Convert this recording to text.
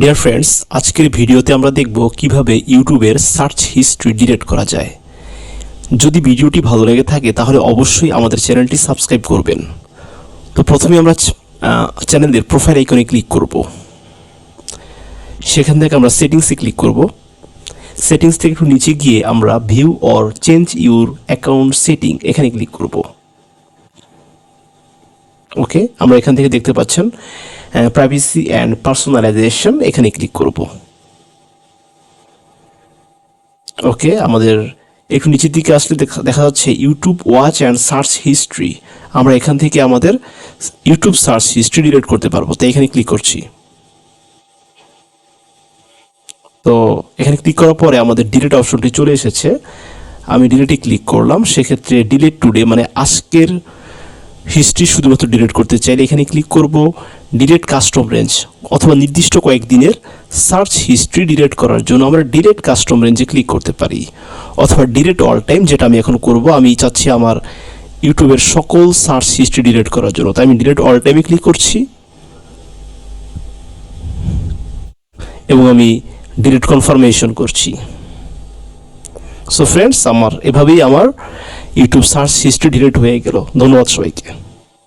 Dear friends, আজকের ভিডিওতে আমরা দেখব কিভাবে ইউটিউবের সার্চ হিস্ট্রি ডিলিট করা যায়। যদি ভিডিওটি ভালো লেগে থাকে তাহলে অবশ্যই আমাদের চ্যানেলটি সাবস্ক্রাইব করবেন। তো প্রথমে আমরা চ্যানেলের প্রোফাইল আইকনে ক্লিক করব। সেখান থেকে আমরা সেটিংসে ক্লিক করব। সেটিংস থেকে একটু নিচে গিয়ে আমরা view or change your account setting এখানে ক্লিক করব। ওকে, আমরা এখান থেকে দেখতে পাচ্ছেন প্রাইভেসি অ্যান্ড পার্সোনালাইজেশন, এখানে ক্লিক করব। ওকে, আমাদের একটু নিচের দিকে আসলে দেখা যাচ্ছে YouTube watch and search history. আমরা এখান থেকে আমাদের ইউটিউব সার্চ হিস্ট্রি ডিলিট করতে পারবো, তাই এখানে ক্লিক করছি। তো এখানে ক্লিক করার পরে আমাদের ডিলিট অপশনটি চলে এসেছে। আমি ডিলিটে ক্লিক করলাম। সেক্ষেত্রে ডিলিট টুডে মানে আজকের হিস্ট্রি শুধুমাত্র ডিলিট করতে চাইলে এখানে ক্লিক করব। ডিলিট কাস্টম রেঞ্জ অথবা নির্দিষ্ট কয়েকদিনের সার্চ হিস্ট্রি ডিলিট করার জন্য আমরা ডিলিট কাস্টম রেঞ্জে ক্লিক করতে পারি, অথবা ডিলিট অল টাইম, যেটা আমি এখন করব। আমি চাচ্ছি আমার ইউটিউবের সকল সার্চ হিস্ট্রি ডিলিট করার জন্য, তাই আমি ডিলিট অল টাইমে ক্লিক করছি এবং আমি ডিলিট কনফার্মেশন করছি। সো ফ্রেন্ডস, এভাবেই আমার ইউটিউব সার্চ হিস্ট্রি ডিলিট হয়ে গেল। ধন্যবাদ সবাইকে।